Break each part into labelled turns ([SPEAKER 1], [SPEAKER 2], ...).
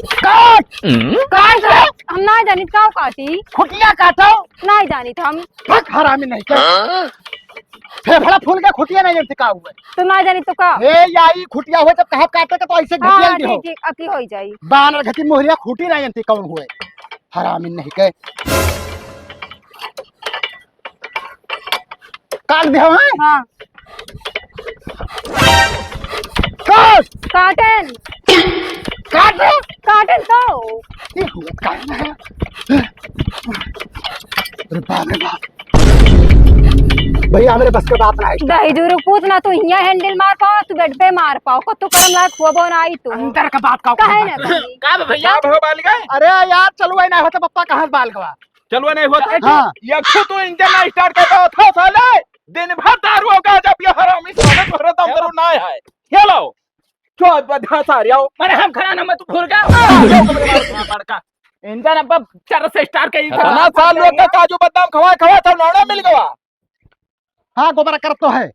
[SPEAKER 1] काट
[SPEAKER 2] काट हम ना जानी का काटी
[SPEAKER 1] खुटिया काटो
[SPEAKER 2] ना जानी हम
[SPEAKER 1] भग हरामी नहीं कर फेफड़ा फूल के खुटिया नहीं जानते का हुआ
[SPEAKER 2] तो ना जानी तो का
[SPEAKER 1] ए याई खुटिया हुए जब कहा काटे के तो ऐसे घटिया
[SPEAKER 2] हाँ
[SPEAKER 1] दी हो
[SPEAKER 2] ठीक अकी हो जाई
[SPEAKER 1] बानर घटी मोहरिया खुटी नहीं जानती कौन हुए हरामी नहीं के काट दे हैं
[SPEAKER 2] हाँ
[SPEAKER 1] काट
[SPEAKER 2] काटन
[SPEAKER 1] काट दे
[SPEAKER 2] काटन तो
[SPEAKER 1] ये हुआ काटना है अरे बाप रे बाप भैया मेरे बस के बात नहीं
[SPEAKER 2] दही जुरू पूछना तो यहाँ हैंडल मार पाओ तू बेड पे मार पाओ को तू करम लायक हुआ बोन आई तू
[SPEAKER 1] अंदर का बात का
[SPEAKER 2] कहे ना कहीं।
[SPEAKER 3] का भैया
[SPEAKER 4] क्या बाल गए?
[SPEAKER 1] अरे यार चलो नहीं होता पप्पा कहाँ से बाल गवा
[SPEAKER 4] चलो नहीं होता
[SPEAKER 1] हाँ।
[SPEAKER 4] यखो तो इंजन ना स्टार्ट करता था साले दिन भर दारू होगा जब ये हरामी साले तोहरा दम दारू ना है हेलो चोद बधा सारियो
[SPEAKER 3] मैंने हम खरा ना मैं तू भूल गया बड़का इंजन अब चर से स्टार्ट करी
[SPEAKER 4] ना साल लोग का काजू बादाम खवाए खवाए सब नौना मिल गया
[SPEAKER 1] हाँ गोबरा कर तो है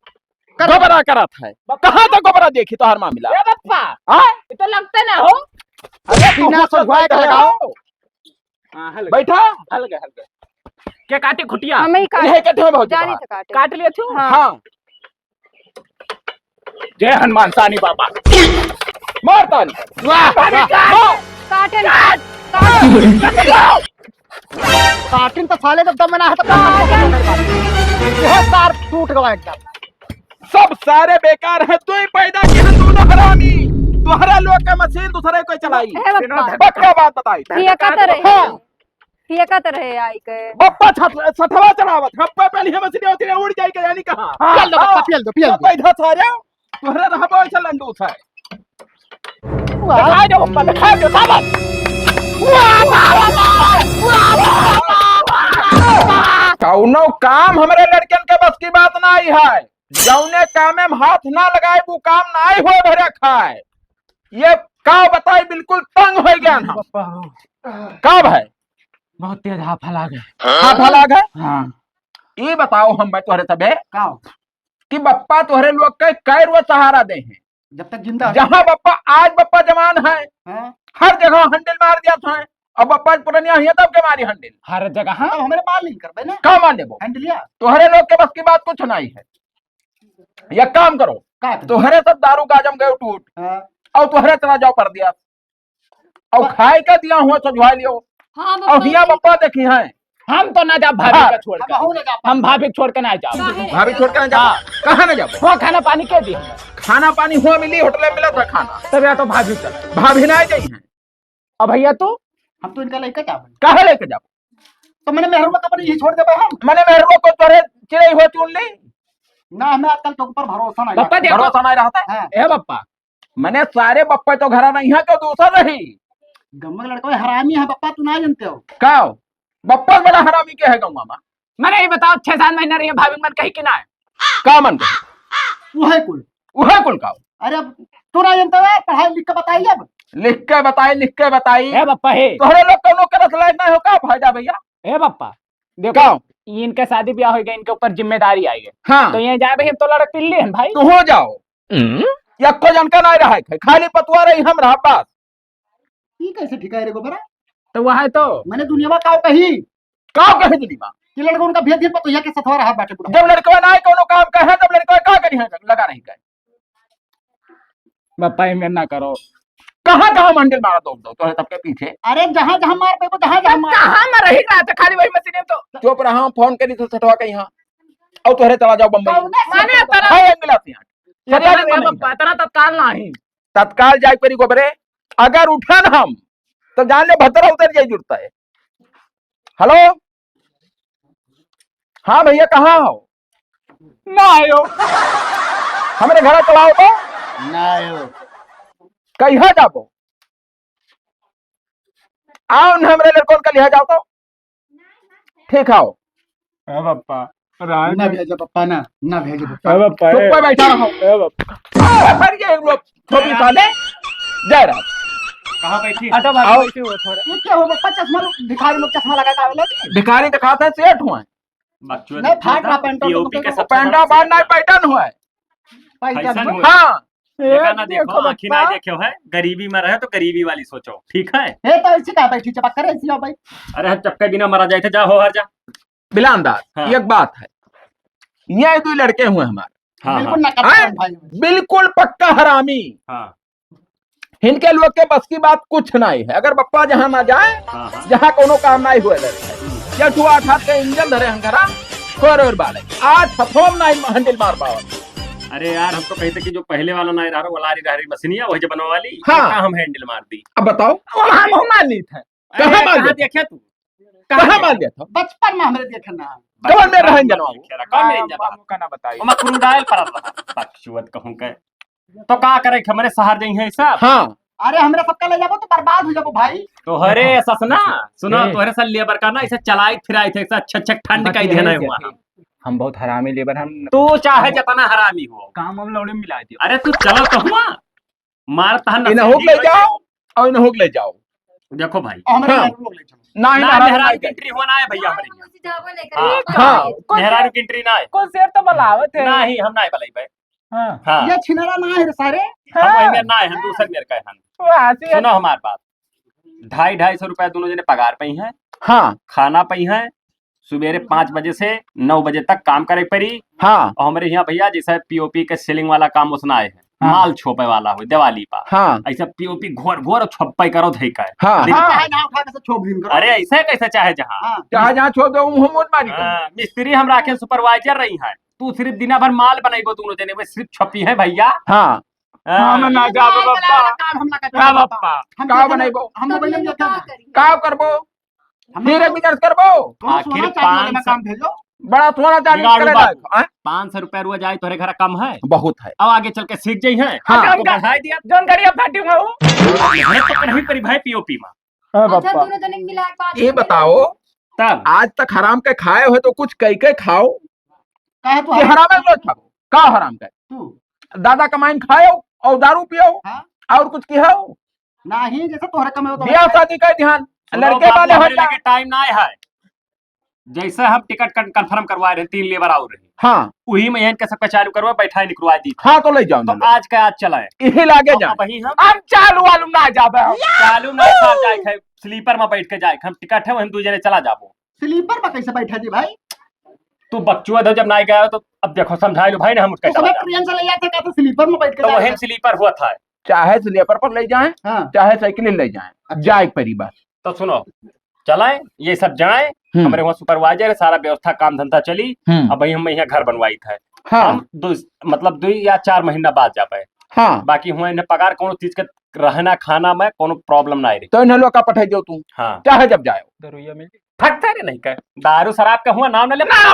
[SPEAKER 4] गोबरा करत है कहां तक गोबरा देखी तो हर मामला
[SPEAKER 3] ए बप्पा
[SPEAKER 4] हां
[SPEAKER 3] ये तो लगता ना हो
[SPEAKER 4] अरे
[SPEAKER 1] बिना सजवाए का लगाओ
[SPEAKER 3] हां हल
[SPEAKER 4] बैठा
[SPEAKER 3] हल गए क्या काटे खुटिया
[SPEAKER 2] हमें ही
[SPEAKER 4] ये
[SPEAKER 2] काट
[SPEAKER 4] कटे में बहुत
[SPEAKER 2] जानी तो काटे
[SPEAKER 3] काट लिया तू
[SPEAKER 2] हाँ।
[SPEAKER 4] हां
[SPEAKER 3] जय हनुमान सानी बाबा
[SPEAKER 4] मारता
[SPEAKER 1] वाह
[SPEAKER 2] काटन
[SPEAKER 1] काटिन तो साले जब दम ना है तो यह तार टूट गया एकदम
[SPEAKER 4] सब सारे बेकार है तू ही पैदा किया दोनों हरामी तोहरा लोग का मशीन दूसरे कोई चलाई
[SPEAKER 2] है बप्पा
[SPEAKER 4] बक्का बात बताई
[SPEAKER 2] फिया का रहे आई के
[SPEAKER 4] बप्पा सठवा चढ़ावत बप्पा पहले हम मछली होती है उड़ जाई के यानी कहां
[SPEAKER 1] पियल दो बप्पा पियल दो
[SPEAKER 4] पैदा सारे तोहरा रहबो ऐसा लंडूस है
[SPEAKER 3] दिखा दो बप्पा दिखा दो साबत
[SPEAKER 4] कौनो काम हमारे लड़कन के बस की बात ना आई है जौने काम में हाथ ना लगाए वो काम ना आई हुए भरे खाए ये का बताई बिल्कुल तंग हो गया ना कब है
[SPEAKER 3] बहुत तेज हाफ हला गए
[SPEAKER 4] हाथ हला गए
[SPEAKER 3] हां
[SPEAKER 4] ये बताओ हम भाई तोहरे तबे
[SPEAKER 1] का
[SPEAKER 4] कि बप्पा तोहरे लोग के कै रुआ सहारा दे हैं
[SPEAKER 1] जब तक जिंदा
[SPEAKER 4] जहाँ बप्पा आज बप्पा जवान है
[SPEAKER 1] है
[SPEAKER 4] हर जगह हंडिल मार दिया था अब बप्पा पुरानिया हिया तब के मारी हंडिल
[SPEAKER 3] हर जगह
[SPEAKER 1] हाँ हमारे बाल नहीं कर ना
[SPEAKER 4] का मान देबो
[SPEAKER 1] हैंडलिया
[SPEAKER 4] तोहरे लोग के बस की बात कुछ नहीं है या काम करो
[SPEAKER 1] का
[SPEAKER 4] तोहरे सब दारू गाजम गए टूट
[SPEAKER 1] हां
[SPEAKER 4] और तोहरे चला जाओ पर दिया और खाए का दिया हुआ सजवा लियो
[SPEAKER 2] हाँ
[SPEAKER 4] और हिया बप्पा देखी है
[SPEAKER 3] हम तो ना जा भाभी का छोड़
[SPEAKER 1] अब
[SPEAKER 3] कर
[SPEAKER 1] हो लगा
[SPEAKER 3] हम भाभी छोड़ के ना जाओ
[SPEAKER 4] भाभी छोड़ के ना जाओ कहाँ ना जाओ
[SPEAKER 3] वो खाना पानी के दी
[SPEAKER 4] खाना पानी हुआ मिली होटल में मिला था खाना
[SPEAKER 3] तब या तो भाभी चला
[SPEAKER 4] भाभी ना गई है
[SPEAKER 3] और भैया तू
[SPEAKER 1] हम तो इनका लेकर जाओ
[SPEAKER 4] कहाँ लेके जाओ
[SPEAKER 1] तो मैंने मेहरुआ का यही छोड़ दे हम
[SPEAKER 4] मैंने मेहरबा को तोहरे चिड़ई हुआ चुन ली
[SPEAKER 1] ना हमें आजकल तो ऊपर भरोसा नहीं
[SPEAKER 3] बप्पा देखो
[SPEAKER 4] भरोसा नहीं रहता है
[SPEAKER 1] हाँ
[SPEAKER 3] ए बप्पा
[SPEAKER 4] मैंने सारे बप्पे तो घर नहीं है क्यों दूसरा नहीं
[SPEAKER 1] गम्मा का लड़का हरामी है बप्पा तू ना जानते हो
[SPEAKER 4] का बप्पा बड़ा हरामी के है गाँव मामा
[SPEAKER 3] मैंने ये बताओ 6-7 महीना रही भाभी मन कहीं कि ना है
[SPEAKER 4] का मन
[SPEAKER 1] वो है कुल
[SPEAKER 4] उहे कुल का
[SPEAKER 1] अरे अब तू ना जानते हो पढ़ाई लिख के बताइए अब
[SPEAKER 4] लिख के बताई
[SPEAKER 3] ए बप्पा हे
[SPEAKER 4] तोहरे लोग कोनो के रसलाय ना हो का फायदा भैया
[SPEAKER 3] ए बप्पा देखो
[SPEAKER 4] का
[SPEAKER 3] इनके शादी ब्याह हो गया इनके ऊपर जिम्मेदारी आई है
[SPEAKER 4] हाँ
[SPEAKER 3] तो ये जाए भाई हम तो लड़क पिल्ली हैं भाई
[SPEAKER 4] तू हो जाओ यक्को जनका नहीं रहा है खाली पतुआ रही हम रहा पास
[SPEAKER 1] ये कैसे ठिकाए रे गोबरा
[SPEAKER 3] तो वह है तो
[SPEAKER 1] मैंने दुनिया में काव कही
[SPEAKER 4] काव कहे दुनिया
[SPEAKER 1] कि लड़का उनका भेद दिन पर तो के सथवा रहा बैठे बुढ़ा
[SPEAKER 4] जब लड़का ना कोनो काम कहे तब लड़का का करी है लगा नहीं कहे
[SPEAKER 3] बप्पा ये मेरा ना करो
[SPEAKER 4] कहाँ मंडिल मारा दो तोहरे सबके पीछे
[SPEAKER 1] अरे जहाँ जहाँ मार पे जहाँ जहाँ मार
[SPEAKER 3] कहाँ में रही रहा था खाली वही मशीन तो
[SPEAKER 4] चुप रहा फोन करी तो सटवा के यहाँ और तोहरे चला जाओ बम्बई
[SPEAKER 3] माने तरह
[SPEAKER 4] हाय एम्बुलेंस यहाँ
[SPEAKER 3] सरकारी में बप्पा तरह तत्काल नहीं
[SPEAKER 4] तत्काल जाए परी गोबरे अगर उठा ना हम तो जान ले भद्रा उतर जाए जुड़ता है हेलो हाँ भैया कहाँ हो
[SPEAKER 3] ना आयो
[SPEAKER 4] हमारे घर चलाओ तो
[SPEAKER 1] ना हो
[SPEAKER 4] कहिया जाबो आओ न हमरे लड़कों का लिहा जाओ तो ठीक आओ
[SPEAKER 3] बप्पा
[SPEAKER 1] ना भेजो पप्पा ना भेजो पप्पा
[SPEAKER 3] बप्पा
[SPEAKER 4] चुप पे बैठा रहो
[SPEAKER 3] बप्पा
[SPEAKER 4] ये लोग छोटी साले जय राम
[SPEAKER 1] कहाँ बैठी
[SPEAKER 3] ऑटो भाभी बैठी हो थोड़ा
[SPEAKER 1] ये क्या हो पप्पा चश्मा भिखारी लोग चश्मा लगा के आवेला
[SPEAKER 4] भिखारी दिखाते हैं सेठ हुए
[SPEAKER 1] नहीं फाट रहा पैंटो
[SPEAKER 4] पैंटा बार नहीं पैटर्न हुआ है
[SPEAKER 1] पैसा
[SPEAKER 4] हाँ
[SPEAKER 3] देखा ना देखो, आँखी ना
[SPEAKER 1] बप्पा।
[SPEAKER 3] देखो है, गरीबी में रहे तो गरीबी वाली सोचो, ठीक है।
[SPEAKER 1] हे तो ऐसी का बैठी चपक करे ऐसी हो भाई।
[SPEAKER 3] अरे हम चक्के बिना मरा जाए थे, जा हो हर जा।
[SPEAKER 4] बिलानदार
[SPEAKER 3] हाँ।
[SPEAKER 4] एक बात है, ये दो लड़के हुए हमारे,
[SPEAKER 3] हाँ
[SPEAKER 1] बिल्कुल ना
[SPEAKER 4] हाँ।
[SPEAKER 1] कर भाई।
[SPEAKER 4] बिल्कुल पक्का हरामी।
[SPEAKER 3] हाँ
[SPEAKER 4] इनके लोग के बस की बात कुछ नहीं है। अगर बप्पा जहाँ ना जाए,
[SPEAKER 3] हाँ हाँ।
[SPEAKER 4] जहाँ कोनो काम नहीं हुए लड़के, या ठुआ ठाट के इंजन धरे हंगरा और बाले आज हथोम नहीं हैंडल मार पाओ।
[SPEAKER 3] अरे यार हम तो कहते कि जो पहले वाला ना रहा वो लारी रही मशीनिया वही जो बनवा वाली,
[SPEAKER 4] हाँ।
[SPEAKER 3] कहाँ हम हैंडल मार दी।
[SPEAKER 4] अब बताओ वहाँ मान ली था,
[SPEAKER 3] अरे
[SPEAKER 4] कहाँ मार
[SPEAKER 3] कहाँ
[SPEAKER 4] दिया?
[SPEAKER 3] देखा तू,
[SPEAKER 4] कहाँ मार दिया था?
[SPEAKER 1] बचपन में हमरे देखना।
[SPEAKER 4] कौन में रहन जनवा?
[SPEAKER 3] कौन में रहन जनवा?
[SPEAKER 4] का ना बताइए।
[SPEAKER 3] मैं क्रूड ऑयल पर रहा बकचोद कहूं के, तो का करे कि हमरे शहर जाई है सब।
[SPEAKER 4] हाँ
[SPEAKER 1] अरे हमरे सबका ले जाबो तो बर्बाद हो जाबो भाई।
[SPEAKER 3] तो हरे ससना सुनो, तोहरे साल लेबर का ना ऐसे चलाई फिराई थे, अच्छा अच्छा ठंड का ही देना हुआ।
[SPEAKER 5] हम बहुत हरामी लेबर हम
[SPEAKER 3] तू चाहे जितना हरामी हो,
[SPEAKER 5] काम हम लौड़े में मिला दिया।
[SPEAKER 3] अरे तू चलो तो हुआ मार तहन
[SPEAKER 4] इन्हों ले जाओ और इन्हों ले जाओ।
[SPEAKER 3] देखो भाई,
[SPEAKER 1] हमरे
[SPEAKER 4] हाँ।
[SPEAKER 1] लोग ले चलो।
[SPEAKER 4] नहीं
[SPEAKER 3] ना
[SPEAKER 4] ना
[SPEAKER 3] मेहरारू की एंट्री होना है भैया हमारे यहाँ।
[SPEAKER 4] हाँ।
[SPEAKER 3] मेहरारू की एंट्री ना है,
[SPEAKER 5] कौन से तो बलावत है।
[SPEAKER 3] नहीं हम ना है भलाई भाई।
[SPEAKER 5] हाँ
[SPEAKER 3] हाँ
[SPEAKER 1] ये छिनरा ना है रे सारे।
[SPEAKER 3] हम वही में ना है, हम दूसर मेरे का है।
[SPEAKER 5] वहाँ से
[SPEAKER 3] सुनो हमार बात, 250-250 रुपया दोनों जने पगार पई है,
[SPEAKER 4] हाँ
[SPEAKER 3] खाना पई है, सुबेरे 5 बजे से 9 बजे तक काम करे पड़ी।
[SPEAKER 4] हाँ
[SPEAKER 3] और हमारे यहाँ भैया जैसे पीओपी के सीलिंग वाला काम उसना आए है,
[SPEAKER 4] हाँ।
[SPEAKER 3] माल छोपे वाला हो दिवाली पर,
[SPEAKER 4] हाँ
[SPEAKER 3] ऐसा पीओपी घोर घोर छप्पई करो धई का
[SPEAKER 4] हाँ।
[SPEAKER 3] दिन
[SPEAKER 1] हाँ
[SPEAKER 3] का।
[SPEAKER 1] है ना उठा के से छोड़ दिन करो।
[SPEAKER 3] अरे ऐसे कैसे चाहे जहाँ।
[SPEAKER 1] हाँ।
[SPEAKER 4] जहाँ जहाँ छोड़ दो मुँह मोद मारी को।
[SPEAKER 3] हाँ, मिस्त्री हम राखे सुपरवाइजर रही है, तू सिर्फ दिना भर माल बनाइबो दोनों जने, वो सिर्फ छपी है भैया।
[SPEAKER 4] हाँ
[SPEAKER 3] हाँ,
[SPEAKER 5] ना जाबे बप्पा।
[SPEAKER 1] काम हम ना कर
[SPEAKER 5] का बप्पा
[SPEAKER 4] का बनाइबो?
[SPEAKER 1] हम मोबाइल में देखा ना।
[SPEAKER 4] का करबो? फिर बिजनेस करबो?
[SPEAKER 3] आखिर
[SPEAKER 1] आखिर 5 में
[SPEAKER 3] 500
[SPEAKER 1] काम भेजो।
[SPEAKER 4] बड़ा सोना चांदी
[SPEAKER 3] बिगाड़ू
[SPEAKER 4] करे
[SPEAKER 3] बाबू।
[SPEAKER 4] लायक, हाँ?
[SPEAKER 3] 500 रुपया रुआ जाए तोरे घर कम है,
[SPEAKER 4] बहुत है।
[SPEAKER 3] अब आगे चल के सीख जाई है।
[SPEAKER 4] हाँ।
[SPEAKER 3] तो बढ़ाई दिया
[SPEAKER 5] जौन गाड़िया फाटी हुआ हूँ।
[SPEAKER 3] मेहनत तो नहीं करी भाई पीओपी में।
[SPEAKER 5] हाँ
[SPEAKER 2] अच्छा
[SPEAKER 5] बप्पा
[SPEAKER 2] दोनों जने मिला के बात
[SPEAKER 4] ये बताओ,
[SPEAKER 3] तब
[SPEAKER 4] आज तक हराम के खाए हो तो कुछ कई के खाओ
[SPEAKER 1] काहे तू
[SPEAKER 4] कि हराम में लोग खाओ? का हराम के
[SPEAKER 1] तू
[SPEAKER 4] दादा कमाइन खाओ और दारू पियो
[SPEAKER 1] हाँ?
[SPEAKER 4] और कुछ की हो?
[SPEAKER 1] नहीं जैसे तोहरे कमे हो तो
[SPEAKER 4] ब्याह शादी का ध्यान लड़के वाले हो
[SPEAKER 3] लगे टाइम ना है, जैसे हम टिकट कंफर्म करवा रहे हैं 3 लेबर और रही,
[SPEAKER 4] हाँ
[SPEAKER 3] वही में इनके सबका चालू करवा बैठा निकलवा दी।
[SPEAKER 4] हाँ तो ले जाओ
[SPEAKER 3] तो
[SPEAKER 4] ना,
[SPEAKER 3] आज का आज चला है,
[SPEAKER 4] यही लागे जा।
[SPEAKER 3] वही हम
[SPEAKER 5] हम चालू वालू ना जाबे हम।
[SPEAKER 3] चालू नहीं साथ जाए है, स्लीपर में बैठ के जाए, हम टिकट है हम 2 जने चला जाबो।
[SPEAKER 1] स्लीपर में कैसे बैठा जी भाई?
[SPEAKER 3] तू बच्चुआ दो जब ना गया तो अब देखो समझाई लो भाई ना, हम उसका
[SPEAKER 1] तो
[SPEAKER 3] चला
[SPEAKER 1] सब
[SPEAKER 3] जाबो।
[SPEAKER 1] ट्रेन से ले जाते का तो स्लीपर में बैठ के
[SPEAKER 3] तो
[SPEAKER 1] जा
[SPEAKER 3] वही
[SPEAKER 1] रहे हैं।
[SPEAKER 3] स्लीपर हुआ था।
[SPEAKER 4] चाहे स्लीपर पर ले जाए
[SPEAKER 1] हाँ
[SPEAKER 4] चाहे साइकिल ले जाए, जाए परी बस।
[SPEAKER 3] तो सुनो चलाए ये सब जाए, हमारे वहाँ सुपरवाइजर है, सारा व्यवस्था काम धंधा चली। अब भाई हम यहाँ घर बनवाई था,
[SPEAKER 4] हाँ
[SPEAKER 3] हम मतलब 2 या 4 महीना बाद जा पाए।
[SPEAKER 4] हाँ
[SPEAKER 3] बाकी हुआ इन्हें पगार कोनो चीज के रहना खाना में कोनो प्रॉब्लम ना रही।
[SPEAKER 4] तो इन लोग का पठाई दो तू,
[SPEAKER 3] हाँ
[SPEAKER 4] चाहे जब जाए।
[SPEAKER 5] दरुइया मिल गई।
[SPEAKER 3] थकता रे नहीं कह, दारू शराब का हुआ नाम न ले मारा,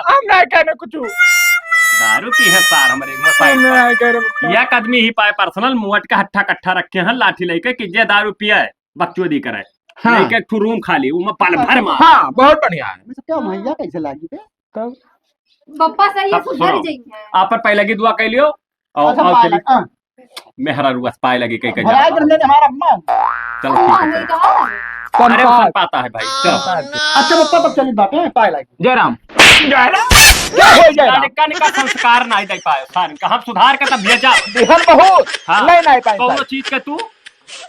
[SPEAKER 5] हम नहीं कहने कुछ।
[SPEAKER 3] दारू पी है सार हमारे
[SPEAKER 5] हम
[SPEAKER 3] मुंह साइड
[SPEAKER 5] नहीं कह रहे बप्पा।
[SPEAKER 3] पर। एक आदमी ही पाए पर्सनल मुहट का हट्ठा कट्ठा रखे हैं लाठी लेके कि जे दारू पिया है बकचोदी करे।
[SPEAKER 4] हाँ
[SPEAKER 3] लेके एक रूम खाली वो में पाल भर मार।
[SPEAKER 4] हाँ बहुत बढ़िया है।
[SPEAKER 1] मैं क्या भैया कैसे लागी बे?
[SPEAKER 5] तब
[SPEAKER 2] बप्पा सही है,
[SPEAKER 3] अब
[SPEAKER 2] सुधर
[SPEAKER 3] सुनो।
[SPEAKER 2] जाइए।
[SPEAKER 3] आप पर पहले की दुआ कर लियो और
[SPEAKER 1] अच्छा
[SPEAKER 3] आओ
[SPEAKER 1] पाए
[SPEAKER 3] चली
[SPEAKER 1] लगा, हाँ।
[SPEAKER 3] मेहरा रुआ पाए लगी कहीं कहीं
[SPEAKER 1] भलाई करने हमारा अम्मा।
[SPEAKER 3] चलो
[SPEAKER 2] अम्मा
[SPEAKER 3] ठीक है
[SPEAKER 2] नहीं
[SPEAKER 3] चलो।
[SPEAKER 2] कहा।
[SPEAKER 3] अरे वो सन पाता है भाई चलो।
[SPEAKER 1] अच्छा बच्चा तब चली बातें हैं पाए लागी।
[SPEAKER 4] जयराम
[SPEAKER 3] क्या
[SPEAKER 4] हो जयराम?
[SPEAKER 3] निका निका संस्कार नहीं दे पाए सान का हम सुधार के तब भेजा।
[SPEAKER 4] दिहन बहुत
[SPEAKER 3] हाँ।
[SPEAKER 4] ले नहीं
[SPEAKER 3] कोनो
[SPEAKER 4] पाए।
[SPEAKER 3] चीज के तू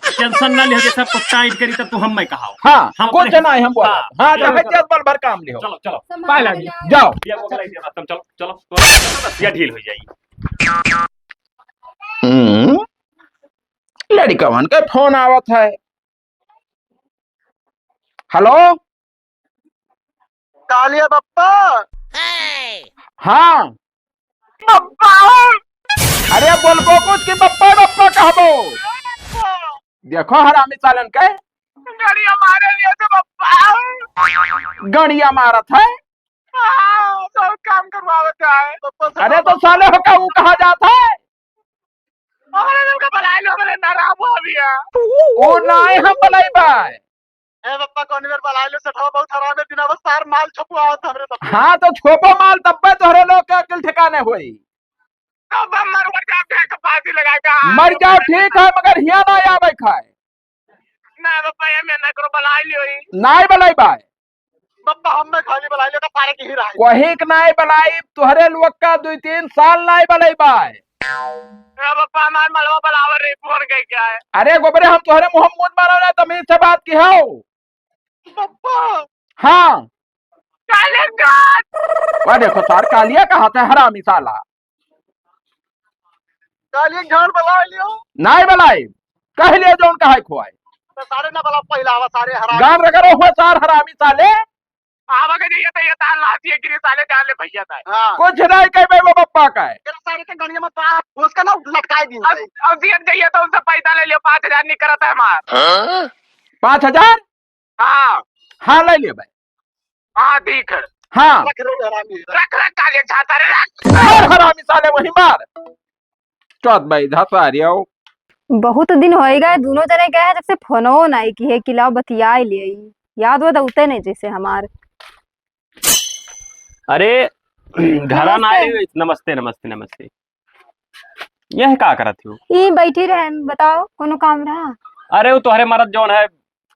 [SPEAKER 3] टेंशन ना ले, सब कुछ टाइट करी तब तू हम मैं कहाओ।
[SPEAKER 4] हाँ
[SPEAKER 3] हम
[SPEAKER 4] कुछ
[SPEAKER 3] अपने-
[SPEAKER 4] नहीं हम बोला।
[SPEAKER 3] हाँ।
[SPEAKER 4] हाँ
[SPEAKER 3] चलो,
[SPEAKER 4] चाहे
[SPEAKER 3] चलो।
[SPEAKER 4] 10 बल भर काम लिहो।
[SPEAKER 3] चलो चलो
[SPEAKER 5] पाए लगी।
[SPEAKER 4] जाओ
[SPEAKER 3] ये वो गलाई दे तुम चलो चलो तो ये ढील हो जाएगी।
[SPEAKER 4] लड़कवन के फोन आवत है। हेलो
[SPEAKER 1] कालिया बप्पा।
[SPEAKER 4] हाँ
[SPEAKER 1] बप्पा
[SPEAKER 4] अरे बोलबो कुछ कि बप्पा बप्पा कहबो। देखो हरामी सालन के
[SPEAKER 1] गाड़ी हमारे लिए तो बप्पा।
[SPEAKER 4] गड़िया मारत है।
[SPEAKER 1] हाँ, सब काम करवावता है बप्पा से।
[SPEAKER 4] अरे तो साले हो का वो कहा जाता है।
[SPEAKER 1] हमारे दिल का भलाई लो मेरे नाराज हो गया।
[SPEAKER 4] वो नहीं हम बलाई बाय।
[SPEAKER 1] ए बप्पा कौन बार भलाई लो सठा बहुत हराम है दिन अवसार माल छपुआवत हमरे तब।
[SPEAKER 4] हाँ तो छोपो माल तब्बे तोहरे लोग के अकिल ठिकाने हुई।
[SPEAKER 1] अब हम मर जाते हैं तो फांसी लगाएगा।
[SPEAKER 4] मर जाओ ठीक है मगर हिया ना आवे खाए।
[SPEAKER 1] ना बप्पा ये मैं ना करो भलाई लो ही।
[SPEAKER 4] नाई बलाई बाय
[SPEAKER 1] बप्पा हम में खाली भलाई लो का पारे की ही रहा है।
[SPEAKER 4] वही के नाई बलाई तोहरे लोग का 2-3 साल नाई बलाई बाय।
[SPEAKER 5] पप्पा हमार मलवा बलावर रे फोन कह क्या है
[SPEAKER 4] अरे गोबरे हम तुम्हारे मोहम्मद मानो ना तमीज से बात की हो।
[SPEAKER 5] पप्पा
[SPEAKER 4] हाँ
[SPEAKER 5] काले का
[SPEAKER 4] वह देखो सार कालिया कहा था हरामी साला।
[SPEAKER 1] काली घर बला लियो
[SPEAKER 4] नाई बलाई कह लिया जो उनका है खुआए
[SPEAKER 1] तो सारे ना बला पहिला आवा सारे हरा
[SPEAKER 4] गान रगड़ो हुए सार हरामी साले।
[SPEAKER 5] आवा के नहीं ये ताल लाती है गिरी साले जान ले भैया था
[SPEAKER 1] हां
[SPEAKER 4] कुछ नहीं कह भाई वो पप्पा का है।
[SPEAKER 1] तेरा सारे के गणिया में पा उसका ना लटकाए दी
[SPEAKER 5] अब दियत गई तो उनसे पैसा ले लियो 5000 नहीं करता है हमार
[SPEAKER 4] 5000
[SPEAKER 5] हाँ
[SPEAKER 4] हाँ ले लिया भाई।
[SPEAKER 5] हाँ ठीक है
[SPEAKER 4] हाँ
[SPEAKER 1] रख रे हरामी
[SPEAKER 5] रख रख काले छाता रे रख
[SPEAKER 4] हरामी साले वही मार चौथ भाई धसा रही हो।
[SPEAKER 2] बहुत दिन हो गए दोनों जने गए हैं जब से फोनो नहीं की है कि लाओ बतिया ले याद वो उते नहीं जैसे हमार।
[SPEAKER 3] अरे घरा ना आए। नमस्ते नमस्ते नमस्ते। यह का करत हो?
[SPEAKER 2] ये बैठी रहे बताओ कोनो काम रहा?
[SPEAKER 3] अरे वो तुम्हारे मरद जौन है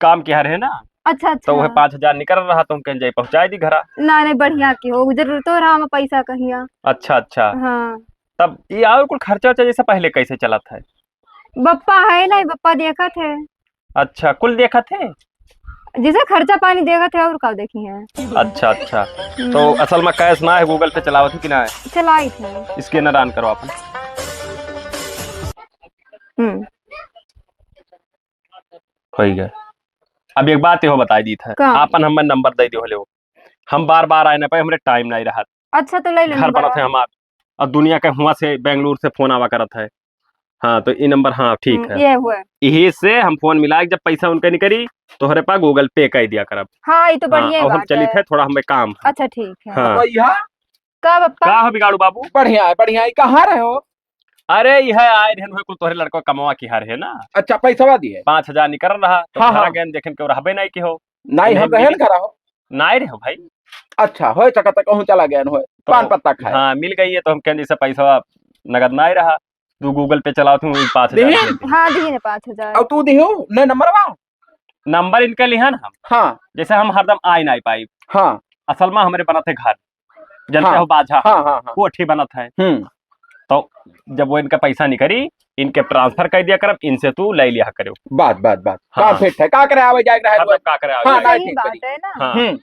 [SPEAKER 3] काम के है ना
[SPEAKER 2] अच्छा अच्छा
[SPEAKER 3] तो वह 5000 निकल रहा तुम कहीं जाई पहुंचाई दी घरा।
[SPEAKER 2] ना नहीं बढ़िया की हो जरूरत तो रहा पैसा कहिया।
[SPEAKER 3] अच्छा अच्छा
[SPEAKER 2] हाँ
[SPEAKER 3] तब ये और कुछ खर्चा वर्चा जैसे पहले कैसे चला था?
[SPEAKER 2] बप्पा है नहीं बप्पा देखा थे।
[SPEAKER 3] अच्छा कुल देखा थे
[SPEAKER 2] जैसे खर्चा पानी देखा थे और का देखी है।
[SPEAKER 3] अच्छा अच्छा तो असल में कैश ना है गूगल पे चलावत कि ना है?
[SPEAKER 2] चलाई थे
[SPEAKER 3] स्कैनर ऑन करो अपन। हो गया। अब एक बात हो बताई दी था
[SPEAKER 2] का?
[SPEAKER 3] आपन हमर नंबर दे दियो ले हम बार बार आए ना पे हमरे टाइम नहीं रहा।
[SPEAKER 2] अच्छा तो ले लेना
[SPEAKER 3] घर बनत है हमार और दुनिया के हुआ से बेंगलुरु से फोन आवा करत है। हाँ तो ये नंबर हाँ ठीक है
[SPEAKER 2] ये हुआ
[SPEAKER 3] यही से हम फोन मिला जब पैसा उनके नहीं करी तो हरे पास गूगल पे कर दिया करब।
[SPEAKER 2] हाँ ये तो बढ़िया
[SPEAKER 3] और हम
[SPEAKER 2] बात
[SPEAKER 3] चली
[SPEAKER 2] है।
[SPEAKER 3] थे थोड़ा हमें काम है।
[SPEAKER 2] अच्छा ठीक है
[SPEAKER 3] हाँ
[SPEAKER 4] भैया
[SPEAKER 2] का बप्पा
[SPEAKER 3] का हो बिगाड़ू बाबू?
[SPEAKER 4] बढ़िया है बढ़िया है कहाँ रहे हो?
[SPEAKER 3] अरे यह आए रहन हुए कुल तोहरे लड़को कमवा की हार है ना।
[SPEAKER 4] अच्छा पैसा दिए
[SPEAKER 3] 5000 निकल रहा तो
[SPEAKER 4] हाँ,
[SPEAKER 3] घरा
[SPEAKER 4] हाँ।
[SPEAKER 3] गए देखें के रहबे नहीं की हो
[SPEAKER 4] नहीं हम
[SPEAKER 3] नहीं,
[SPEAKER 4] रहन करा हो।
[SPEAKER 3] नहीं रहे हो भाई।
[SPEAKER 4] अच्छा हो चका तक कहूँ चला गया हो
[SPEAKER 3] तो
[SPEAKER 4] पान पत्ता खाए।
[SPEAKER 3] हाँ मिल गई है तो हम कहें जैसे पैसा नगद ना ही रहा तू गूगल पे चलाओ तू 5000
[SPEAKER 2] हाँ दी 5000
[SPEAKER 4] अब तू दियो न नंबर बा
[SPEAKER 3] नंबर इनके लिए हम
[SPEAKER 4] हाँ
[SPEAKER 3] जैसे हम हरदम आए ना पाई
[SPEAKER 4] हाँ
[SPEAKER 3] असल में हमारे बनत है घर जनते
[SPEAKER 4] हाँ,
[SPEAKER 3] हो बाजा
[SPEAKER 4] हाँ हाँ हाँ
[SPEAKER 3] वो अच्छी बनत है। तो जब वो इनका पैसा नहीं करी इनके ट्रांसफर कर दिया कर इनसे तू ले लिया करो।
[SPEAKER 4] बात बात बात
[SPEAKER 3] हाँ।
[SPEAKER 4] का फिट है का करे आवे जाए रहे
[SPEAKER 3] मतलब का करे
[SPEAKER 4] हाँ,
[SPEAKER 3] आगे?
[SPEAKER 4] ना,
[SPEAKER 2] सही
[SPEAKER 4] ठीक
[SPEAKER 2] बात
[SPEAKER 4] करी।
[SPEAKER 2] है ना।
[SPEAKER 3] हाँ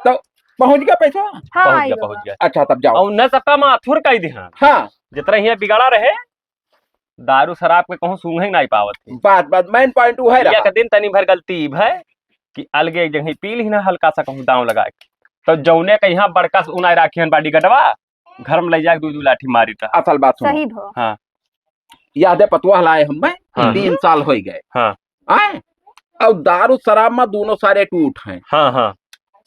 [SPEAKER 4] तो पहुंच गया पैसा।
[SPEAKER 2] हाँ
[SPEAKER 3] पहुंच
[SPEAKER 2] आई
[SPEAKER 3] गया
[SPEAKER 2] बाबा।
[SPEAKER 3] पहुंच गया।
[SPEAKER 4] अच्छा तब जाओ।
[SPEAKER 3] और न सबका माथुर कह दी हाँ
[SPEAKER 4] हाँ
[SPEAKER 3] जितना ही बिगाड़ा रहे दारू शराब के कहूँ सूंघ ही नहीं पावत थी।
[SPEAKER 4] बात बात मेन पॉइंट वो है
[SPEAKER 3] या
[SPEAKER 4] रहा।
[SPEAKER 3] के दिन तनी भर गलती है कि अलगे एक जगह पी ली ना हल्का सा कहूँ दाव लगा के तो जौने के यहाँ बड़का से उनाई राखी बाडी गटवा घर में ले जाके दू लाठी मारी था।
[SPEAKER 4] असल बात सुनो
[SPEAKER 2] सही भो
[SPEAKER 3] हाँ
[SPEAKER 4] याद है पतुआ लाए हम में
[SPEAKER 3] हाँ।
[SPEAKER 4] 3 साल हो गए।
[SPEAKER 3] हाँ
[SPEAKER 4] आए और दारू शराब में दोनों सारे टूट हैं
[SPEAKER 3] हाँ हाँ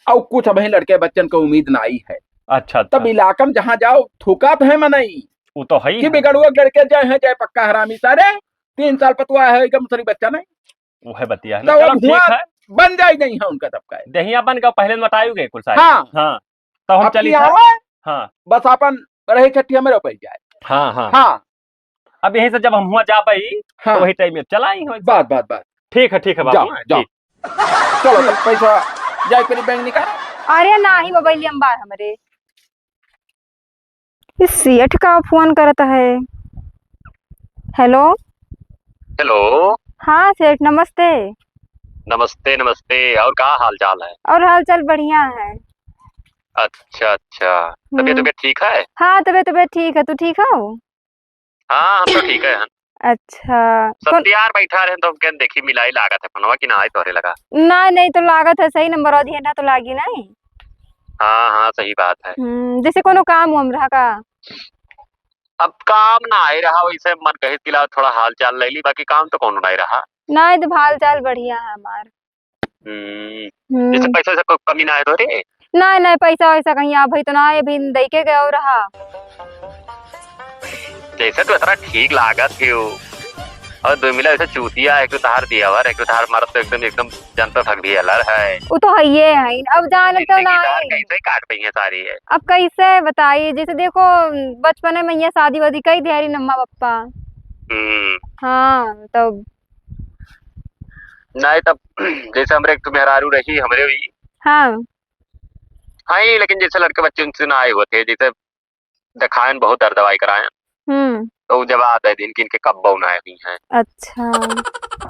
[SPEAKER 4] और कुछ अभी लड़के बच्चन को उम्मीद ना आई है।
[SPEAKER 3] अच्छा
[SPEAKER 4] तब
[SPEAKER 3] अच्छा
[SPEAKER 4] इलाका में जहाँ जाओ थूका तो है मनई
[SPEAKER 3] वो तो है ही
[SPEAKER 4] कि
[SPEAKER 3] है।
[SPEAKER 4] बिगड़ुआ लड़के जाए हैं जाए पक्का हरामी सारे 3 साल पतुआ है एकदम सरी बच्चा नहीं
[SPEAKER 3] वो है बतिया है
[SPEAKER 4] तो
[SPEAKER 3] ना। चलो
[SPEAKER 4] अब
[SPEAKER 3] ठीक
[SPEAKER 4] हुआ
[SPEAKER 3] है
[SPEAKER 4] बन जाए नहीं है उनका तब का।
[SPEAKER 3] दहिया बन का पहले बतायु गए कुल सारे।
[SPEAKER 4] हाँ
[SPEAKER 3] हाँ तो हम
[SPEAKER 4] अब
[SPEAKER 3] चली
[SPEAKER 4] की
[SPEAKER 3] था।
[SPEAKER 4] आवे
[SPEAKER 3] हाँ
[SPEAKER 4] बस अपन रहे छठिया में रुपए जाए।
[SPEAKER 3] हाँ हाँ
[SPEAKER 4] हाँ
[SPEAKER 3] अब यहीं से जब हम हुआ जा पाई
[SPEAKER 4] हाँ
[SPEAKER 3] तो वही टाइम में चला ही हो।
[SPEAKER 4] बात बात बात
[SPEAKER 3] ठीक है
[SPEAKER 4] जाओ
[SPEAKER 3] बाबू
[SPEAKER 4] जाओ
[SPEAKER 3] ठीक।
[SPEAKER 4] चलो तब पैसा जाए करी बैंक निकाल।
[SPEAKER 2] अरे ना ही मोबाइल अंबार हमरे इस सेठ का फोन करता है। हेलो
[SPEAKER 6] हेलो
[SPEAKER 2] हाँ सेठ नमस्ते।
[SPEAKER 6] नमस्ते नमस्ते और क्या हाल चाल है?
[SPEAKER 2] और हाल चाल बढ़िया है।
[SPEAKER 6] अच्छा अच्छा तबीयत तबीयत ठीक है?
[SPEAKER 2] हाँ तबीयत ठीक है तू ठीक हो?
[SPEAKER 6] हाँ हम तो ठीक है।
[SPEAKER 2] अच्छा
[SPEAKER 6] सब यार बैठा रहे तो हम कहते देखी मिलाई लागत है पनवा की ना आए तोहरे लगा।
[SPEAKER 2] ना नहीं तो लागत है सही नंबर और दिया ना तो लागी नहीं।
[SPEAKER 6] हाँ हाँ सही बात है।
[SPEAKER 2] जैसे कोनो काम हम रहा का
[SPEAKER 6] अब काम ना आए रहा वैसे मन कहे किला थोड़ा हाल चाल ले ली बाकी काम तो कौन नहीं रहा।
[SPEAKER 2] नहीं तो हाल चाल बढ़िया है हमार।
[SPEAKER 6] जैसे पैसे से कोई कमी ना है तो रे।
[SPEAKER 2] नहीं नहीं पैसा वैसा कहीं आ भाई तो ना अभी दे के गए रहा।
[SPEAKER 6] जैसे तो इतना ठीक लागत है और दो मिला ऐसे चूतिया एक तो तार दिया हुआ एक तो तार मारत तो एकदम एकदम जनता थक भी अलर है।
[SPEAKER 2] वो तो है ये है अब जान तो ना
[SPEAKER 6] कैसे काट पई है सारी है।
[SPEAKER 2] अब कैसे बताइए जैसे देखो बचपन में ये शादी वादी कई दिहारी नम्मा पप्पा। हाँ तो
[SPEAKER 6] नहीं तब जैसे हमरे एक तो मेहरारू रही हमरे भी
[SPEAKER 2] हाँ
[SPEAKER 6] हाँ ही लेकिन जैसे लड़के बच्चे उनसे ना आए हुए थे जैसे दिखाएं बहुत दर्द दवाई कराए तो जब आते दिन किन के कब बौना हुई है।
[SPEAKER 2] अच्छा।